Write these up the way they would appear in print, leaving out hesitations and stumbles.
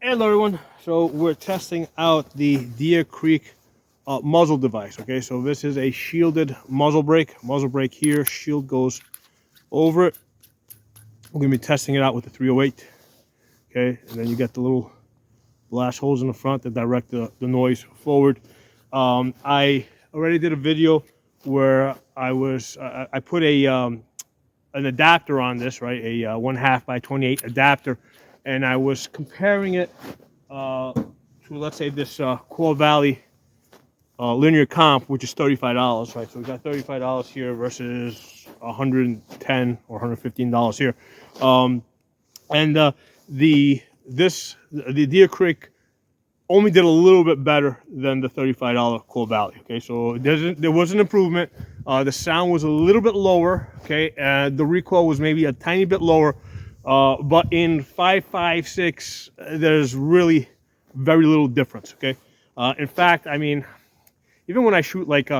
Hello everyone, so we're testing out the Deer Creek muzzle device. Okay, so this is a shielded muzzle brake here, shield goes over it. We're going to be testing it out with the 308. Okay, and then you get the little blast holes in the front that direct the noise forward. I already did a video where I put an adapter on this, right, a 1/2 by 28 adapter, and I was comparing it to, let's say, this Core Valley linear comp, which is $35, right? So we got $35 here versus $110 or $115 here, and the Deer Creek only did a little bit better than the $35 Core Valley. Okay, so there was an improvement. The sound was a little bit lower. Okay, the recoil was maybe a tiny bit lower, but in 5.56, there's really very little difference. Okay, in fact, I mean, even when I shoot like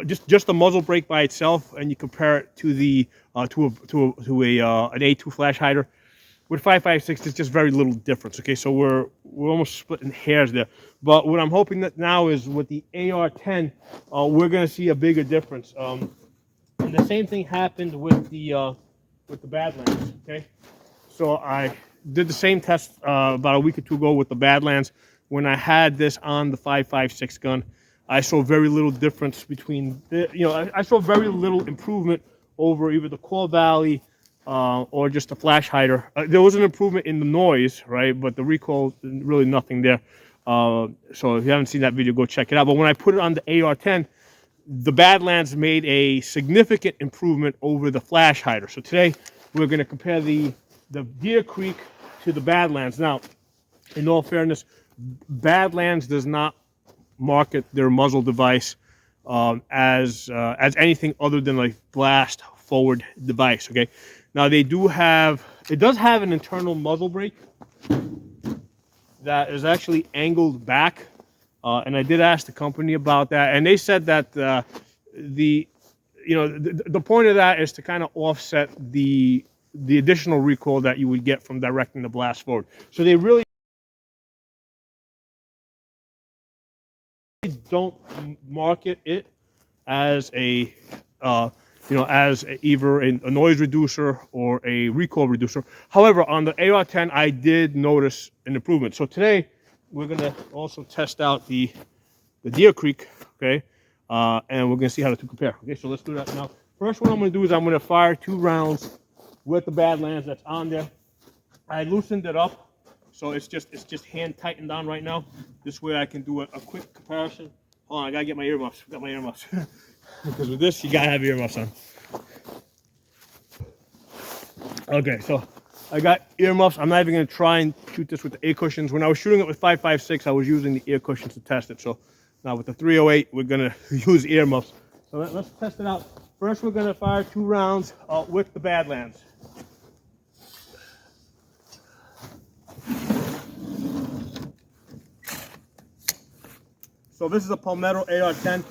just a muzzle brake by itself, and you compare it to the an A2 flash hider, with 5.56, there's just very little difference. Okay, so we're almost splitting hairs there. But what I'm hoping that now is with the AR-10, we're going to see a bigger difference. And the same thing happened with the Badlands. Okay, so I did the same test about a week or two ago with the Badlands. When I had this on the 5.56 gun, I saw very little difference between I saw very little improvement over either the Core Valley or just a flash hider. There was an improvement in the noise, right? But the recoil, really nothing there. So if you haven't seen that video, go check it out. But when I put it on the AR-10, the Badlands made a significant improvement over the flash hider. So today we're going to compare the Deer Creek to the Badlands. Now, in all fairness, Badlands does not market their muzzle device as anything other than a blast forward device. Okay. Now it does have an internal muzzle brake that is actually angled back, and I did ask the company about that, and they said that the point of that is to kind of offset the additional recoil that you would get from directing the blast forward. So they really don't market it as as either a noise reducer or a recoil reducer. However, on the AR-10, I did notice an improvement. So today, we're going to also test out the Deer Creek, okay? And we're going to see how the two compare. Okay, so let's do that now. First, what I'm going to do is I'm going to fire 2 rounds with the Badlands that's on there. I loosened it up, so it's just hand tightened on right now. This way I can do a quick comparison. Hold on, I got to get my earmuffs. Got my earmuffs. Because with this, you gotta have earmuffs on. Okay, so I got earmuffs. I'm not even gonna try and shoot this with the air cushions. When I was shooting it with 5.56, I was using the air cushions to test it. So now with the 308, we're gonna use earmuffs. So let's test it out. First, we're gonna fire 2 rounds with the Badlands. So this is a Palmetto AR-10.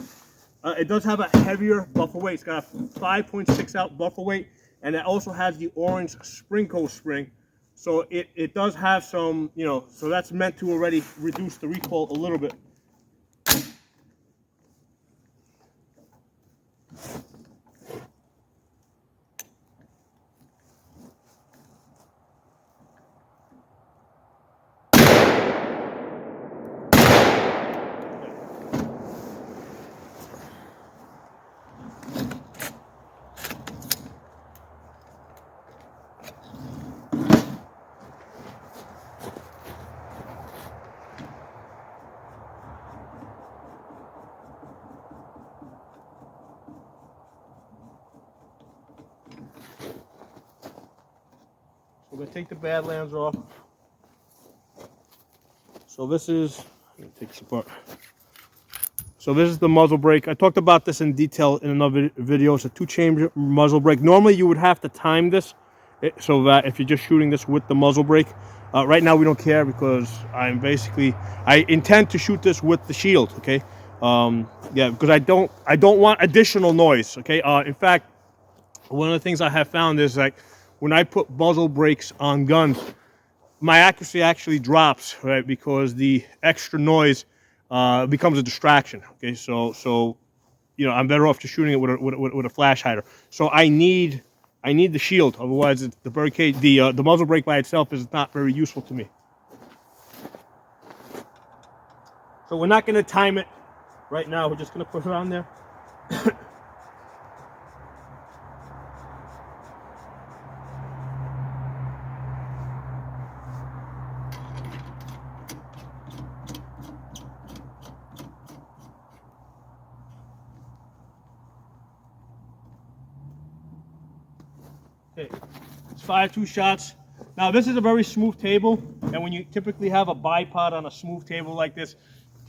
It does have a heavier buffer weight. It's got a 5.6 out buffer weight, and it also has the orange Springco spring. So it does have some, so that's meant to already reduce the recoil a little bit. We're going to take the Badlands off. So this is, let me take this apart. So this is the muzzle brake. I talked about this in detail in another video. It's a 2-chamber muzzle brake. Normally you would have to time this so that if you're just shooting this with the muzzle brake. Right now we don't care because I intend to shoot this with the shield. Okay, yeah, because I don't want additional noise. Okay, in fact, one of the things I have found is like when I put muzzle brakes on guns, my accuracy actually drops, right? Because the extra noise becomes a distraction. Okay, so I'm better off just shooting it with a flash hider. So I need the shield, otherwise the bird cage, the muzzle brake by itself is not very useful to me. So we're not going to time it right now. We're just going to put it on there. Okay, let's fire 2 shots. Now this is a very smooth table, and when you typically have a bipod on a smooth table like this,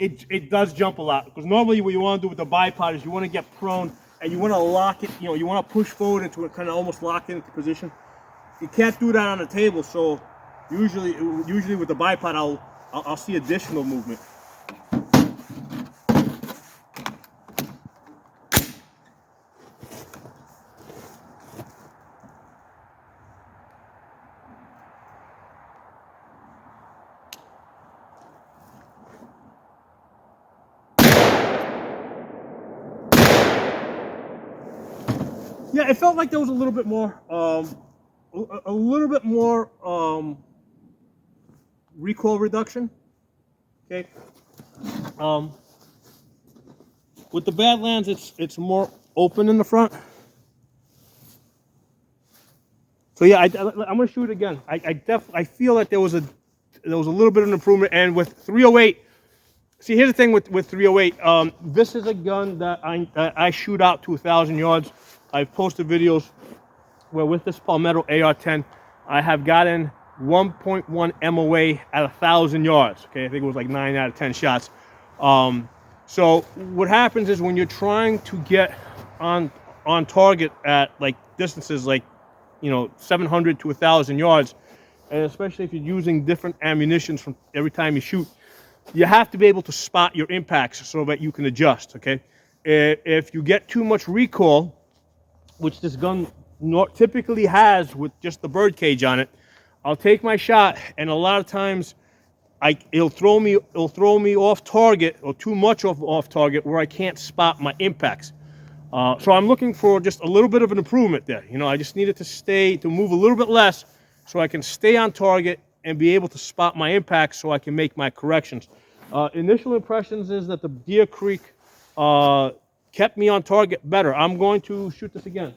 it does jump a lot. Because normally what you want to do with the bipod is you want to get prone and you want to lock it, you want to push forward into it, kind of almost lock it into position. You can't do that on a table, so usually with the bipod I'll see additional movement. Yeah, it felt like there was a little bit more, recoil reduction. Okay. With the Badlands, it's more open in the front. So yeah, I'm gonna shoot it again. I feel that there was a little bit of an improvement, and with 308. See, here's the thing with 308. This is a gun that I shoot out to 1,000 yards. I've posted videos where with this Palmetto AR-10, I have gotten 1.1 MOA at 1,000 yards. Okay, I think it was like 9 out of 10 shots. So what happens is when you're trying to get on target at like distances like 700 to 1,000 yards, and especially if you're using different ammunitions from every time you shoot, you have to be able to spot your impacts so that you can adjust. Okay, if you get too much recoil, which this gun typically has with just the bird cage on it, I'll take my shot, and a lot of times it'll throw me off target, or too much off target, where I can't spot my impacts. So I'm looking for just a little bit of an improvement there. I just needed to move a little bit less so I can stay on target and be able to spot my impacts so I can make my corrections. Initial impressions is that the Deer Creek kept me on target better. I'm going to shoot this again.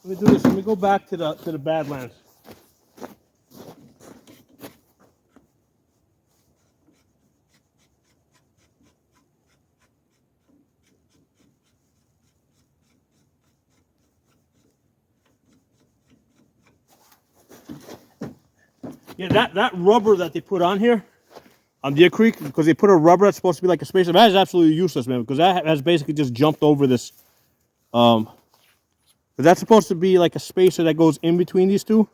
Let me do this. Let me go back to the Badlands. Yeah, that rubber that they put on here on Deer Creek, because they put a rubber that's supposed to be like a spacer, that is absolutely useless, man, because that has basically just jumped over this. But that's supposed to be like a spacer that goes in between these two,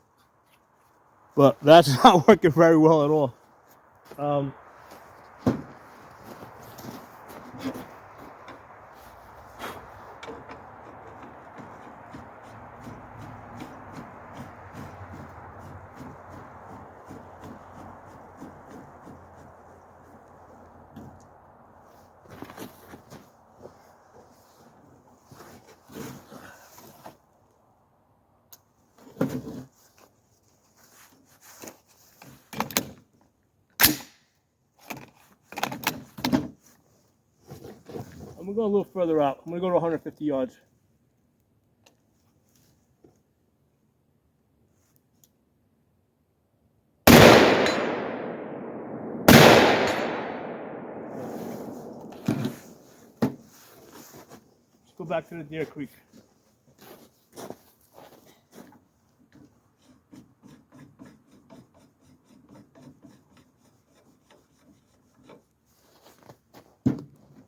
but that's not working very well at all. I'm gonna go a little further out. I'm gonna go to 150 yards. Let's go back to the Deer Creek.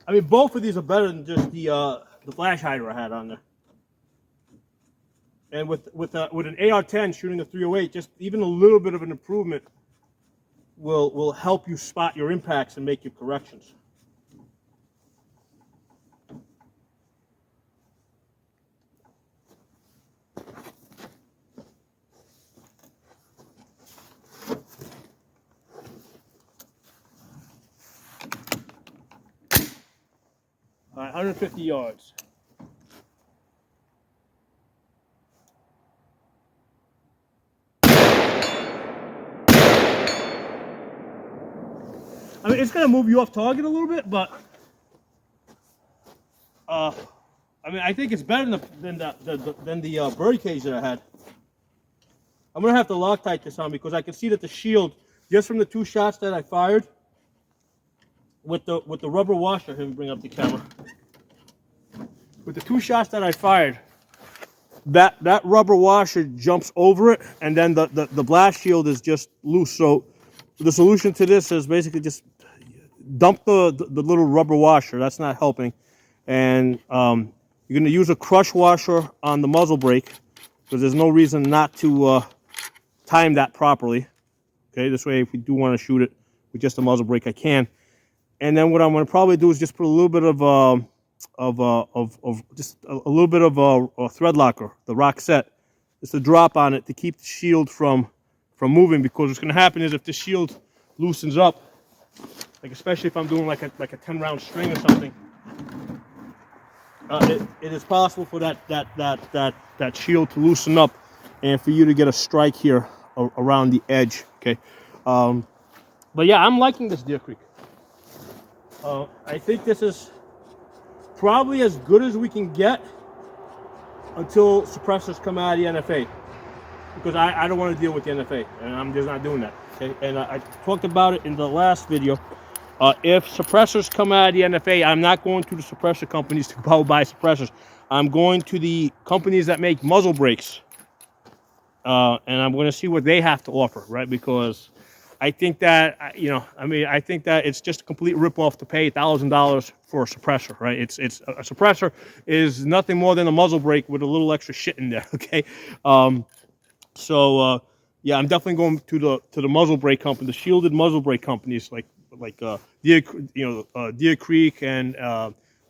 I mean, both of these are better than just the flash hider I had on there. And with an AR-10 shooting a 308, just even a little bit of an improvement will help you spot your impacts and make your corrections. All right, 150 yards. I mean, it's going to move you off target a little bit, but I mean, I think it's better than the birdie cage that I had. I'm going to have to Loctite this on because I can see that the shield, just from the 2 shots that I fired, with the rubber washer, here, bring up the camera. With the 2 shots that I fired, that rubber washer jumps over it, and then the blast shield is just loose. So the solution to this is basically just dump the little rubber washer. That's not helping. And you're going to use a crush washer on the muzzle brake because there's no reason not to time that properly. Okay, this way if we do want to shoot it with just a muzzle brake, I can. And then what I'm going to probably do is just put a little bit of a thread locker, the rock set, just a drop on it to keep the shield from moving. Because what's going to happen is if the shield loosens up, like especially if I'm doing like a 10-round string or something, it is possible for that shield to loosen up and for you to get a strike here around the edge. Okay, but yeah, I'm liking this Deer Creek. I think this is probably as good as we can get until suppressors come out of the NFA, because I don't want to deal with the NFA, and I'm just not doing that. Okay, and I talked about it in the last video. If suppressors come out of the NFA, I'm not going to the suppressor companies to go buy suppressors. I'm going to the companies that make muzzle brakes, and I'm going to see what they have to offer, right? Because I think that, I think that it's just a complete ripoff to pay $1,000 for a suppressor, right? It's a suppressor is nothing more than a muzzle brake with a little extra shit in there, okay? Yeah, I'm definitely going to the muzzle brake company, the shielded muzzle brake companies like Deer Creek and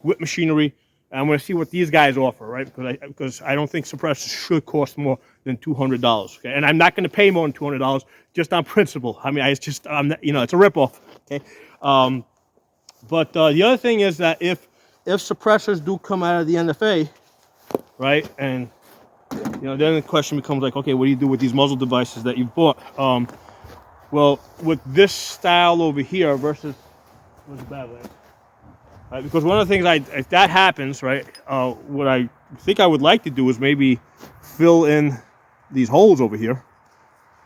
Whip Machinery. And I'm going to see what these guys offer, right? Because I don't think suppressors should cost more than $200. Okay, and I'm not going to pay more than $200 just on principle. I mean, it's a ripoff. Okay, but the other thing is that if suppressors do come out of the NFA, right, and then the question becomes like, okay, what do you do with these muzzle devices that you've bought? Well, with this style over here versus what's the Badlands? Right, because one of the things if that happens, right, what I think I would like to do is maybe fill in these holes over here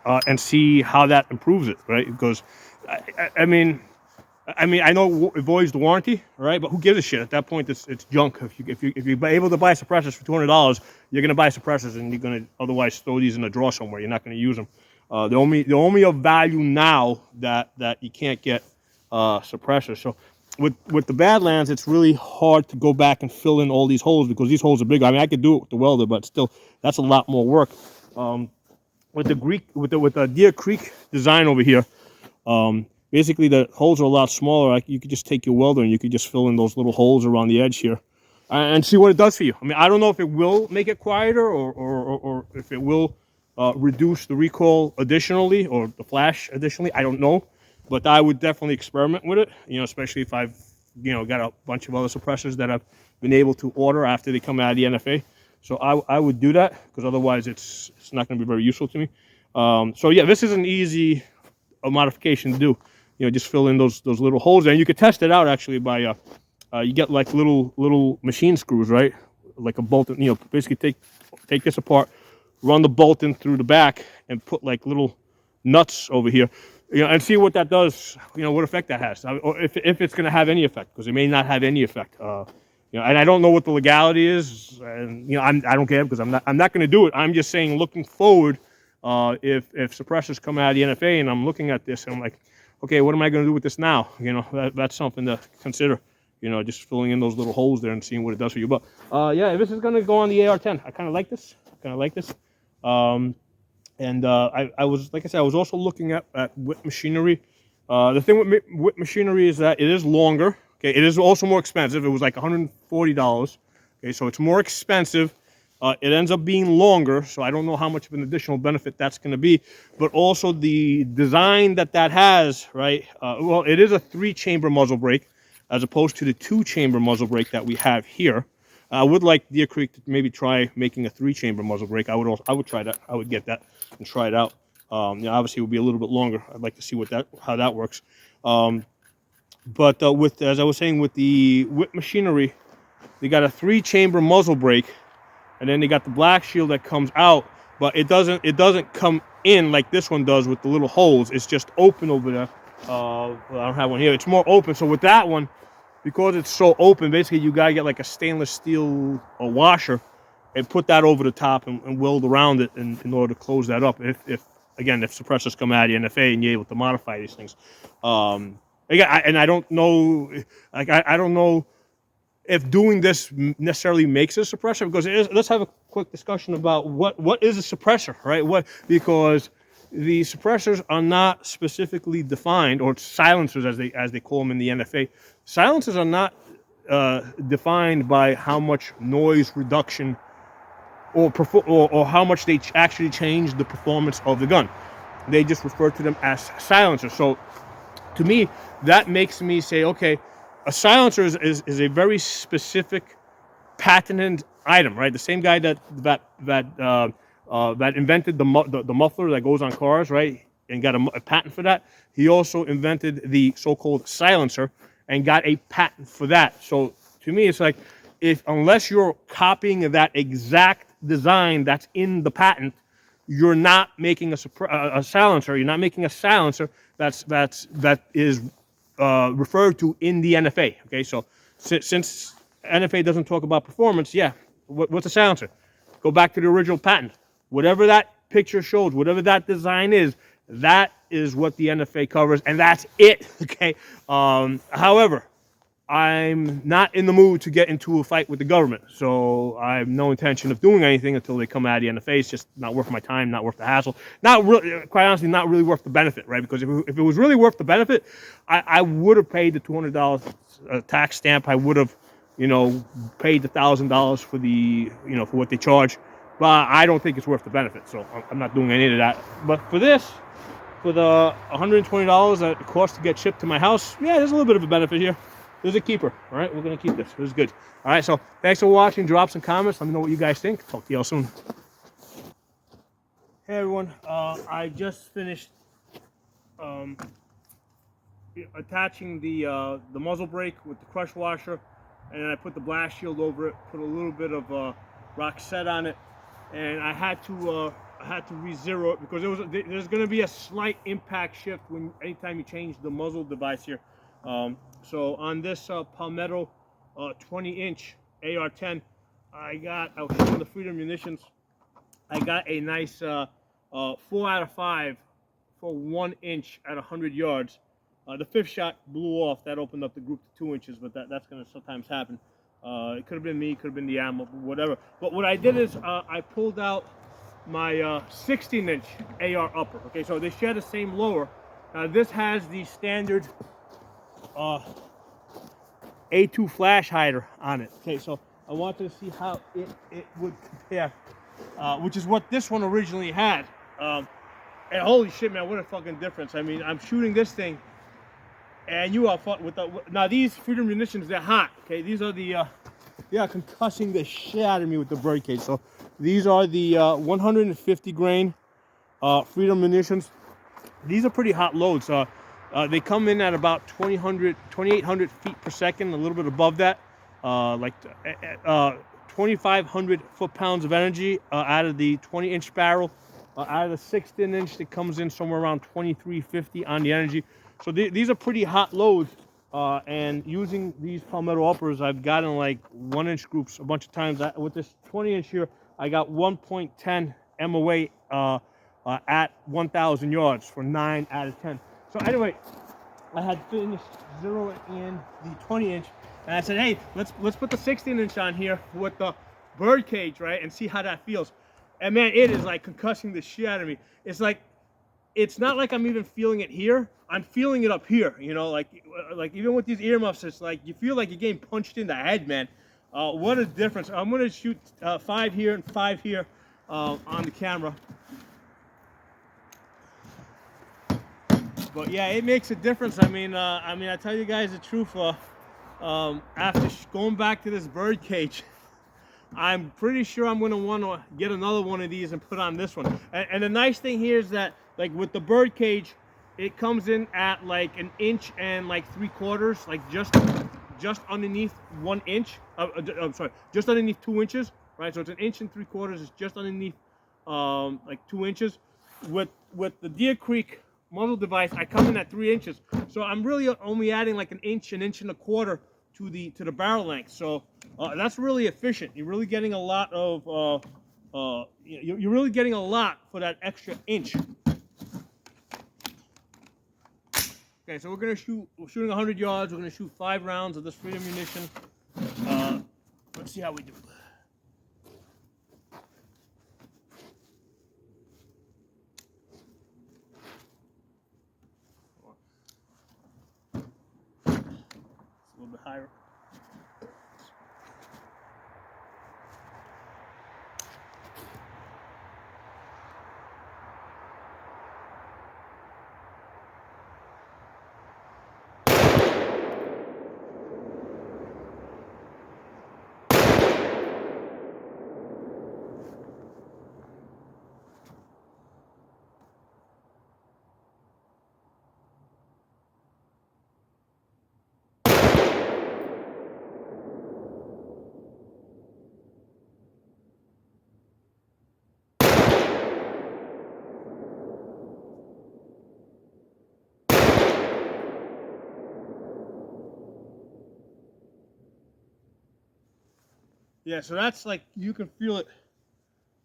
and see how that improves it, right? Because I mean, I know it voids the warranty, right? But who gives a shit at that point? It's junk. If you're able to buy suppressors for $200, you're gonna buy suppressors, and you're gonna otherwise throw these in a drawer somewhere. You're not gonna use them. They're only of value now that you can't get suppressors. So with the Badlands, it's really hard to go back and fill in all these holes because these holes are big. I mean, I could do it with the welder, but still, that's a lot more work. With the Deer Creek design over here, basically the holes are a lot smaller. Like you could just take your welder and you could just fill in those little holes around the edge here, and see what it does for you. I mean, I don't know if it will make it quieter or if it will reduce the recoil additionally or the flash additionally. I don't know. But I would definitely experiment with it, especially if I've, got a bunch of other suppressors that I've been able to order after they come out of the NFA. So I would do that, because otherwise it's not going to be very useful to me. So yeah, this is an easy modification to do. Just fill in those little holes, and you could test it out actually by you get like little machine screws, right? Like a bolt. Basically take this apart, run the bolt in through the back, and put like little nuts over here. And see what that does, what effect that has, or if it's going to have any effect, because it may not have any effect. And I don't know what the legality is, and I don't care, because I'm not going to do it. I'm just saying, looking forward, if suppressors come out of the NFA, and I'm looking at this, and I'm like, okay, what am I going to do with this now? That's something to consider. you know, just filling in those little holes there and seeing what it does for you. But yeah, this is gonna go on the AR-10. I kind of like this. And I was, like I said, I was also looking at whip machinery. The thing with whip machinery is that it is longer. Okay, it is also more expensive. It was like $140. Okay, so it's more expensive. It ends up being longer, so I don't know how much of an additional benefit that's going to be. But also the design that has, right? Well, it is a 3-chamber muzzle brake as opposed to the 2-chamber muzzle brake that we have here. I would like Deer Creek to maybe try making a 3-chamber muzzle brake. I would try that. I would get that and try it out. You know, obviously, it would be a little bit longer. I'd like to see how that works. But as I was saying, with the whip machinery, they got a 3-chamber muzzle brake, and then they got the black shield that comes out, but it doesn't come in like this one does with the little holes. It's just open over there. Well, I don't have one here. It's more open. So with that one, because it's so open, basically you gotta get like a stainless steel washer and put that over the top and weld around it in order to close that up. If suppressors come out of the NFA and you're able to modify these things. Again, I don't know, like I don't know if doing this necessarily makes a suppressor, because let's have a quick discussion about what is a suppressor, right? Because the suppressors are not specifically defined, or silencers as they call them in the NFA. Silencers are not defined by how much noise reduction or how much they actually change the performance of the gun. They just refer to them as silencers. So to me, that makes me say, okay, a silencer is a very specific patented item, right? The same guy that invented the muffler that goes on cars, right, and got a patent for that. He also invented the so-called silencer and got a patent for that. So to me, it's like, unless you're copying that exact design that's in the patent, you're not making a silencer. You're not making a silencer that is referred to in the NFA. Okay, so since NFA doesn't talk about performance, yeah, what's a silencer? Go back to the original patent. Whatever that picture shows, whatever that design is, that is what the NFA covers, and that's it. Okay. However, I'm not in the mood to get into a fight with the government, so I have no intention of doing anything until they come out of the NFA. It's just not worth my time, not worth the hassle, not really, quite honestly, not really worth the benefit, right? Because if it was really worth the benefit, I would have paid the $200 tax stamp. I would have, you know, paid the $1,000 for the, you know, for what they charge. But I don't think it's worth the benefit, so I'm not doing any of that. But for this, for the $120 that it costs to get shipped to my house, yeah, there's a little bit of a benefit here. There's a keeper. All right, we're going to keep this. This is good. All right, so thanks for watching. Drop some comments. Let me know what you guys think. Talk to y'all soon. Hey, everyone. I just finished attaching the muzzle brake with the crush washer, and then I put the blast shield over it, put a little bit of Roxette on it, and I had to re-zero it because there's going to be a slight impact shift anytime you change the muzzle device here. So on this Palmetto 20-inch AR-10, I was showing the Freedom Munitions. I got a nice 4 out of 5 for 1 inch at 100 yards. The 5th shot blew off. That opened up the group to 2 inches, but that's going to sometimes happen. It could have been me, could have been the ammo, whatever. But what I did is I pulled out my 16-inch AR upper. Okay, so they share the same lower. This has the standard A2 flash hider on it. Okay, so I wanted to see how it would compare, which is what this one originally had. And holy shit, man, what a fucking difference. I mean, I'm shooting this thing, and you are with now these Freedom Munitions, they're hot. Okay, these are the concussing the shit out of me with the bird cage. So these are the 150 grain Freedom Munitions. These are pretty hot loads. They come in at about 2,800 feet per second, a little bit above that, like 2,500 foot-pounds of energy out of the 20-inch barrel. Out of the 16-inch, it comes in somewhere around 2,350 on the energy. So these are pretty hot loads. And using these Palmetto uppers, I've gotten like 1-inch groups a bunch of times. With this 20-inch here, I got 1.10 MOA at 1,000 yards for 9 out of 10. So anyway, I had finished zeroing in the 20-inch, and I said, hey, let's put the 16-inch on here with the bird cage, right, and see how that feels. And man, it is like concussing the shit out of me. It's like, it's not like I'm even feeling it here. I'm feeling it up here, you know, like even with these earmuffs, it's like you feel like you're getting punched in the head, man. What a difference. I'm gonna shoot 5 here and 5 here on the camera. But yeah, it makes a difference. I mean, I tell you guys the truth. After going back to this bird cage, I'm pretty sure I'm gonna want to get another one of these and put on this one. And the nice thing here is that, like with the bird cage, it comes in at like 1 inch and like 3/4, like just underneath 1 inch. I'm sorry, just underneath 2 inches, right? So it's 1 inch and 3/4. It's just underneath like 2 inches. With the Deer Creek muzzle device, I come in at 3 inches. So I'm really only adding like 1 inch, 1.25 inches to the barrel length. So that's really efficient. You're really getting a lot of you're really getting a lot for that extra inch. Okay, so we're shooting 100 yards. We're gonna shoot 5 rounds of this Freedom munition. Let's see how we do. It's a little bit higher. Yeah, so that's like, you can feel it.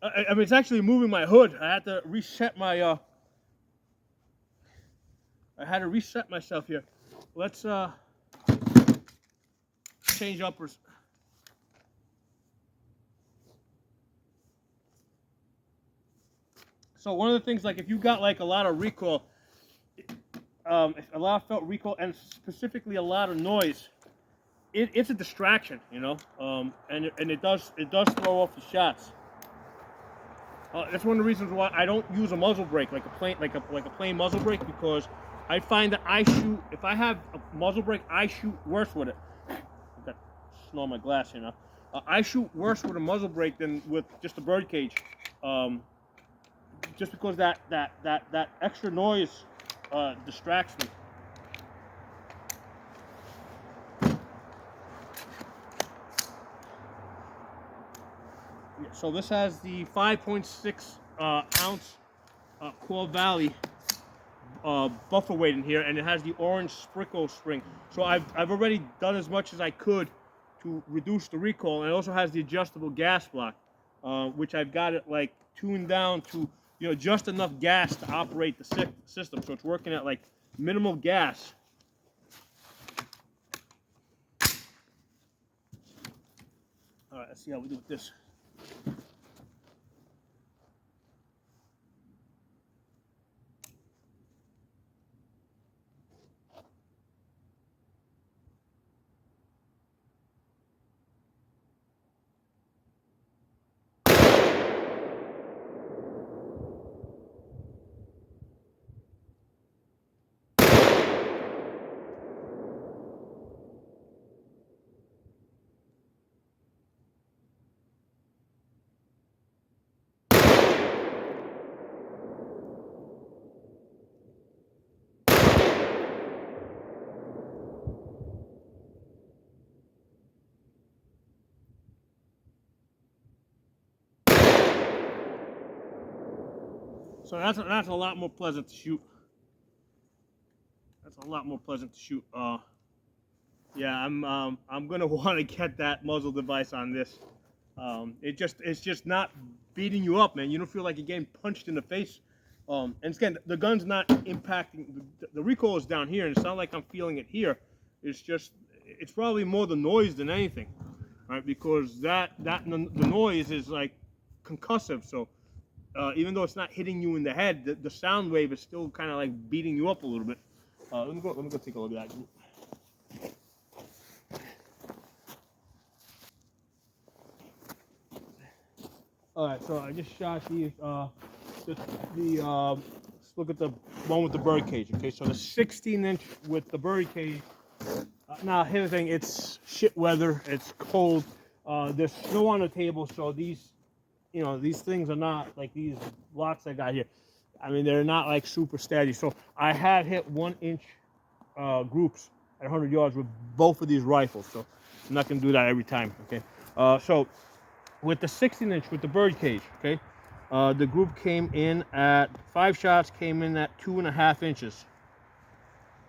I mean, it's actually moving my hood. I had to reset my, I had to reset myself here. Let's change uppers. So one of the things, like if you got like a lot of recoil, a lot of felt recoil, and specifically a lot of noise, it's a distraction, you know, and it does throw off the shots. That's one of the reasons why I don't use a muzzle brake, like a plain muzzle brake, because I find that if I have a muzzle brake, I shoot worse with it. I've got snow on my glass, you know. I shoot worse with a muzzle brake than with just a bird cage, just because that extra noise distracts me. So this has the 5.6 ounce Core Valley buffer weight in here, and it has the orange sprinkle spring. So I've already done as much as I could to reduce the recoil, and it also has the adjustable gas block, which I've got it like tuned down to, you know, just enough gas to operate the system. So it's working at like minimal gas. All right, let's see how we do with this. So that's a lot more pleasant to shoot. That's a lot more pleasant to shoot. Yeah, I'm gonna want to get that muzzle device on this. It's just not beating you up, man. You don't feel like you're getting punched in the face. And again, the gun's not impacting. the recoil is down here, and it's not like I'm feeling it here. It's just, it's probably more the noise than anything, right? Because the noise is like concussive. So even though it's not hitting you in the head, the sound wave is still kind of like beating you up a little bit. Let me go take a look at that. All right, so I just shot these. Let's look at the one with the bird cage. Okay, so the 16-inch with the bird cage. Now here's the thing: it's shit weather. It's cold. There's snow on the table, so these, you know, these things are not like these blocks I got here. I mean, they're not like super steady. So I had hit 1-inch groups at 100 yards with both of these rifles. So I'm not gonna do that every time. Okay, so with the 16-inch with the bird cage, okay, the group came in at 5 shots, came in at 2.5 inches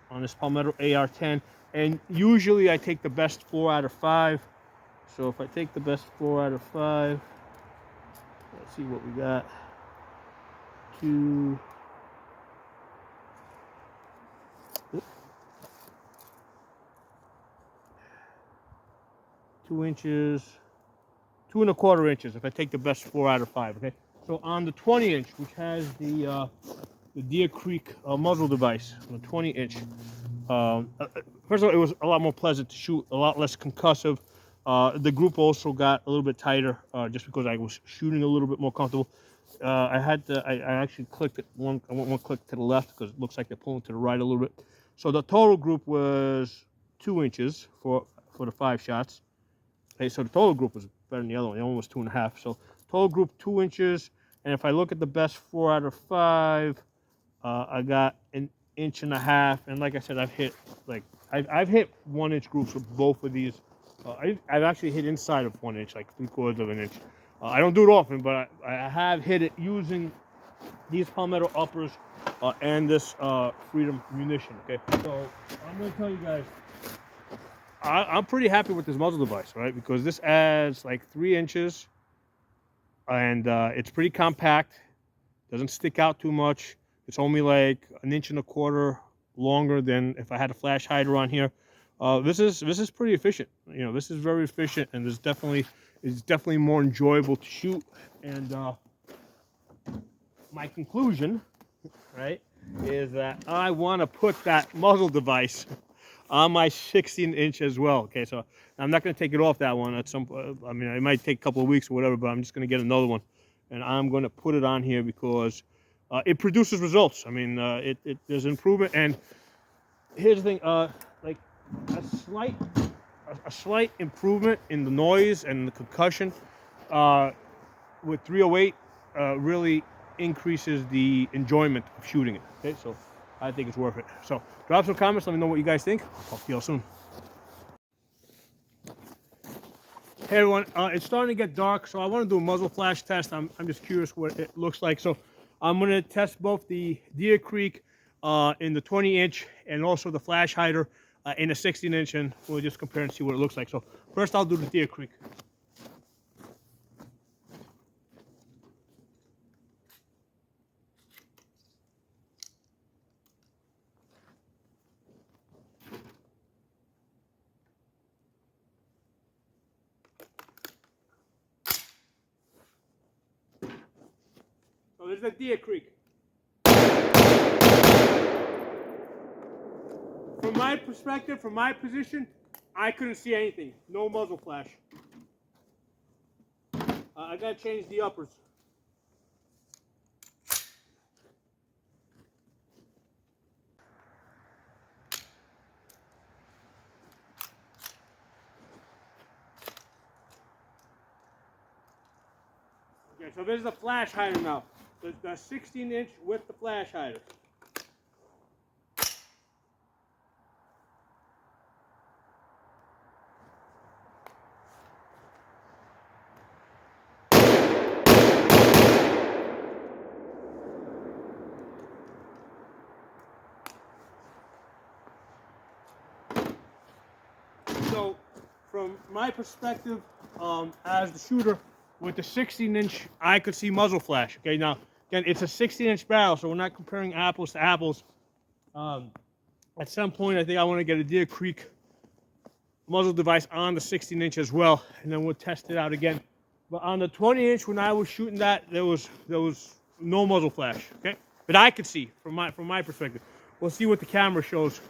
on this Palmetto AR-10, and usually I take the best 4 out of 5. So if I take the best 4 out of 5, let's see what we got. 2 inches, 2.25 inches if I take the best 4 out of 5, okay? So on the 20-inch, which has the Deer Creek muzzle device, on the 20-inch, first of all, it was a lot more pleasant to shoot, a lot less concussive. The group also got a little bit tighter just because I was shooting a little bit more comfortable. I actually clicked it I went one click to the left because it looks like they're pulling to the right a little bit. So the total group was 2 inches for the 5 shots. Okay, so the total group was better than the other one. The other one was 2.5. So total group 2 inches. And if I look at the best 4 out of 5, I got 1.5 inches. And like I said, I've hit I've hit 1-inch groups with both of these. I've actually hit inside of 1 inch, like 3/4 of an inch. I don't do it often, but I have hit it using these Palmetto uppers and this Freedom munition. Okay, so I'm gonna tell you guys, I'm pretty happy with this muzzle device, right? Because this adds like 3 inches, and it's pretty compact. Doesn't stick out too much. It's only like 1.25 inches longer than if I had a flash hider on here. This is pretty efficient. You know, this is very efficient, and it's definitely more enjoyable to shoot. And my conclusion, right, is that I want to put that muzzle device on my 16-inch as well. Okay, so I'm not going to take it off that one at some point. I mean, it might take a couple of weeks or whatever, but I'm just going to get another one, and I'm going to put it on here because it produces results. I mean, there's improvement. And here's the thing, like a slight improvement in the noise and the concussion with 308 really increases the enjoyment of shooting it. Okay, so I think it's worth it. So drop some comments, let me know what you guys think. I'll talk to you all soon. Hey everyone, it's starting to get dark, so I want to do a muzzle flash test. I'm just curious what it looks like. So I'm going to test both the Deer Creek in the 20-inch and also the flash hider in the 16-inch, and we'll just compare and see what it looks like. So first I'll do the Deer Creek. So there's the Deer Creek. From my perspective, from my position, I couldn't see anything. No muzzle flash. I gotta change the uppers. Okay, so there's the flash hider now. The 16-inch with the flash hider. So, from my perspective, as the shooter, with the 16-inch, I could see muzzle flash. Okay, now again, it's a 16-inch barrel, so we're not comparing apples to apples. At some point, I think I want to get a Deer Creek muzzle device on the 16-inch as well, and then we'll test it out again. But on the 20-inch, when I was shooting that, there was no muzzle flash. Okay, but I could see from my perspective. We'll see what the camera shows